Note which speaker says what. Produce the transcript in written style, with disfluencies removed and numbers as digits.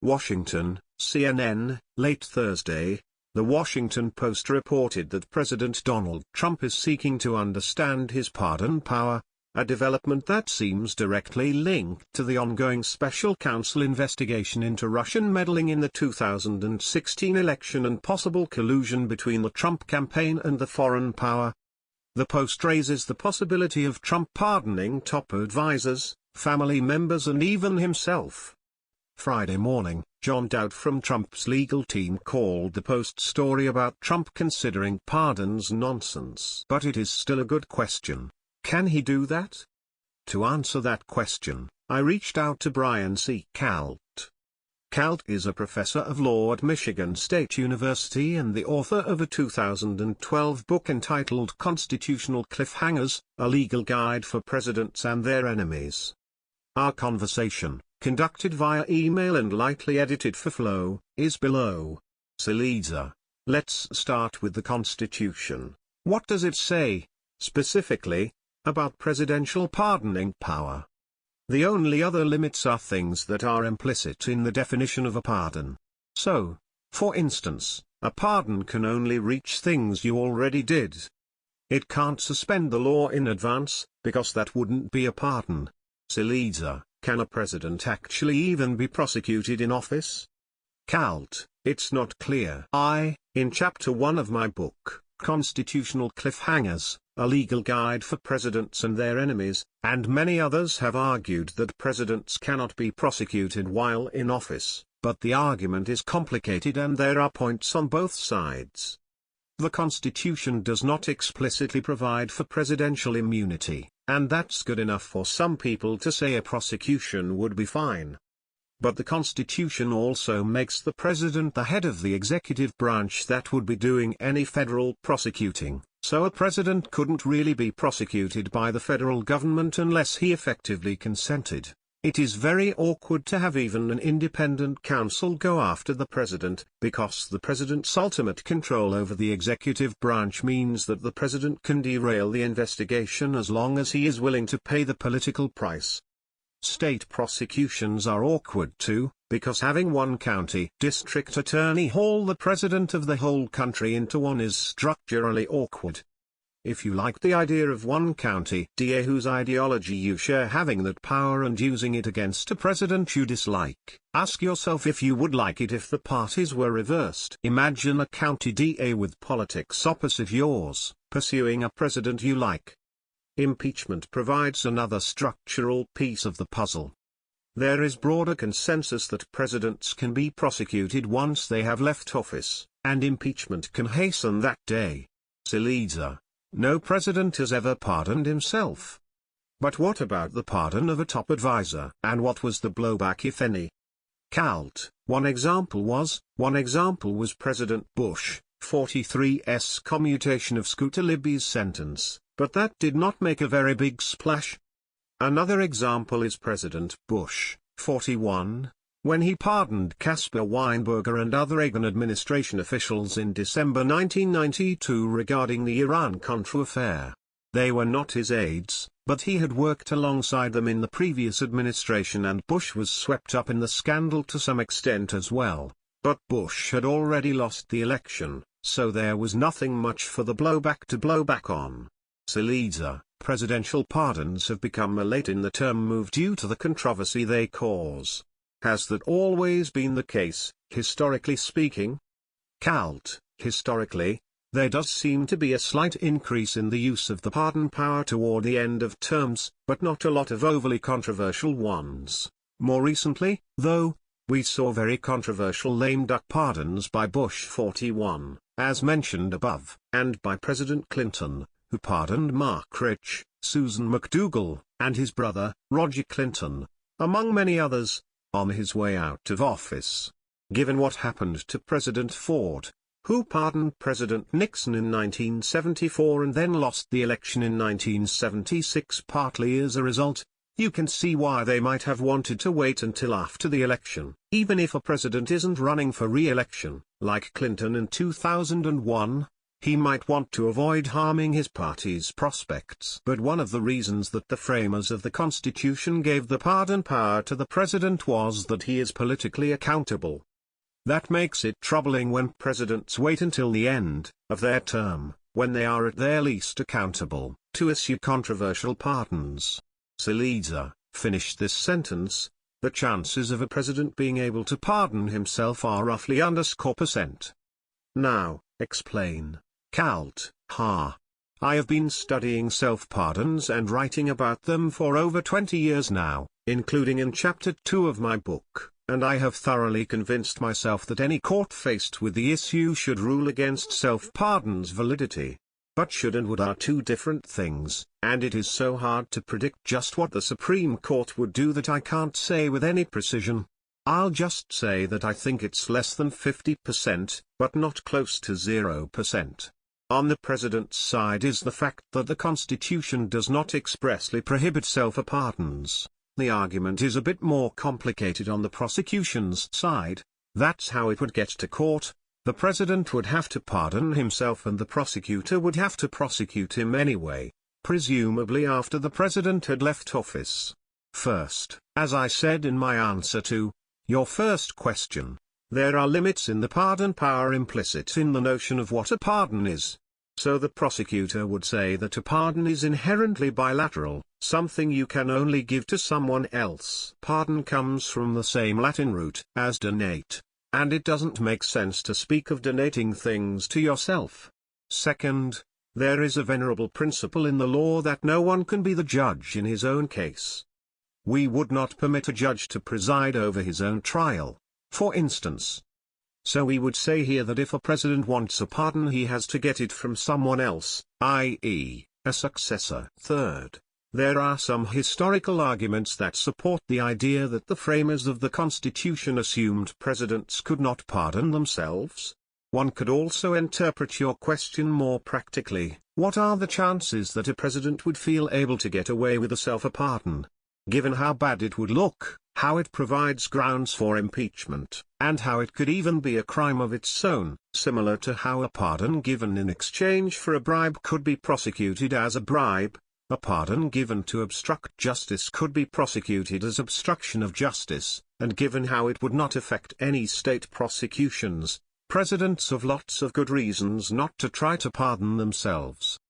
Speaker 1: Washington, CNN, late Thursday. The Washington Post reported that President Donald Trump is seeking to understand his pardon power, a development that seems directly linked to the ongoing special counsel investigation into Russian meddling in the 2016 election and possible collusion between the Trump campaign and the foreign power. The Post raises the possibility of Trump pardoning top advisors, family members and even himself. Friday morning, John Dowd from Trump's legal team called the Post story about Trump considering pardons nonsense. But it is still a good question. Can he do that? To answer that question, I reached out to Brian C. Kalt. Kalt is a professor of law at Michigan State University and the author of a 2012 book entitled Constitutional Cliffhangers, A Legal Guide for Presidents and Their Enemies. Our conversation, conducted via email and lightly edited for flow, is below. Saliza. Let's start with the Constitution. What does it say, specifically, about presidential pardoning power? The only other limits are things that are implicit in the definition of a pardon. So, for instance, a pardon can only reach things you already did. It can't suspend the law in advance, because that wouldn't be a pardon. Saliza. Can a president actually even be prosecuted in office? Kalt. It's not clear. In Chapter 1 of my book, Constitutional Cliffhangers, A Legal Guide for Presidents and Their Enemies, and many others have argued that presidents cannot be prosecuted while in office, but the argument is complicated and there are points on both sides. The Constitution does not explicitly provide for presidential immunity, and that's good enough for some people to say a prosecution would be fine. But the Constitution also makes the president the head of the executive branch that would be doing any federal prosecuting, so a president couldn't really be prosecuted by the federal government unless he effectively consented. It is very awkward to have even an independent counsel go after the president, because the president's ultimate control over the executive branch means that the president can derail the investigation as long as he is willing to pay the political price. State prosecutions are awkward too, because having one county district attorney haul the president of the whole country into one is structurally awkward. If you like the idea of one county DA whose ideology you share having that power and using it against a president you dislike, ask yourself if you would like it if the parties were reversed. Imagine a county DA with politics opposite yours, pursuing a president you like. Impeachment provides another structural piece of the puzzle. There is broader consensus that presidents can be prosecuted once they have left office, and impeachment can hasten that day. Saliza. No president has ever pardoned himself. But what about the pardon of a top advisor, and what was the blowback if any? Kalt. One example was President Bush, 43's commutation of Scooter Libby's sentence, but that did not make a very big splash. Another example is President Bush, 41, when he pardoned Caspar Weinberger and other Reagan administration officials in December 1992 regarding the Iran-Contra affair. They were not his aides, but he had worked alongside them in the previous administration and Bush was swept up in the scandal to some extent as well. But Bush had already lost the election, so there was nothing much for the blowback to blow back on. Saliza. Presidential pardons have become a late-in-the-term move due to the controversy they cause. Has that always been the case, historically speaking? Kalt. Historically, there does seem to be a slight increase in the use of the pardon power toward the end of terms, but not a lot of overly controversial ones. More recently, though, we saw very controversial lame duck pardons by Bush 41, as mentioned above, and by President Clinton, who pardoned Mark Rich, Susan McDougal, and his brother, Roger Clinton, among many others, on his way out of office. Given what happened to President Ford, who pardoned President Nixon in 1974 and then lost the election in 1976 partly as a result, you can see why they might have wanted to wait until after the election, even if a president isn't running for re-election, like Clinton in 2001. He might want to avoid harming his party's prospects. But one of the reasons that the framers of the Constitution gave the pardon power to the president was that he is politically accountable. That makes it troubling when presidents wait until the end of their term, when they are at their least accountable, to issue controversial pardons. Saliza finished this sentence: the chances of a president being able to pardon himself are roughly %. Now, explain. Calt, ha. I have been studying self-pardons and writing about them for over 20 years now, including in Chapter 2 of my book, and I have thoroughly convinced myself that any court faced with the issue should rule against self-pardon's validity. But should and would are two different things, and it is so hard to predict just what the Supreme Court would do that I can't say with any precision. I'll just say that I think it's less than 50%, but not close to 0%. On the president's side is the fact that the Constitution does not expressly prohibit self-pardons. The argument is a bit more complicated on the prosecution's side. That's how it would get to court. The president would have to pardon himself and the prosecutor would have to prosecute him anyway, presumably after the president had left office. First, as I said in my answer to your first question, there are limits in the pardon power implicit in the notion of what a pardon is. So the prosecutor would say that a pardon is inherently bilateral, something you can only give to someone else. Pardon comes from the same Latin root as donate, and it doesn't make sense to speak of donating things to yourself. Second, there is a venerable principle in the law that no one can be the judge in his own case. We would not permit a judge to preside over his own trial, for instance. So we would say here that if a president wants a pardon he has to get it from someone else, i.e., a successor. Third, there are some historical arguments that support the idea that the framers of the Constitution assumed presidents could not pardon themselves. One could also interpret your question more practically: what are the chances that a president would feel able to get away with a self-pardon? Given how bad it would look, how it provides grounds for impeachment, and how it could even be a crime of its own, similar to how a pardon given in exchange for a bribe could be prosecuted as a bribe, a pardon given to obstruct justice could be prosecuted as obstruction of justice, and given how it would not affect any state prosecutions, presidents have lots of good reasons not to try to pardon themselves.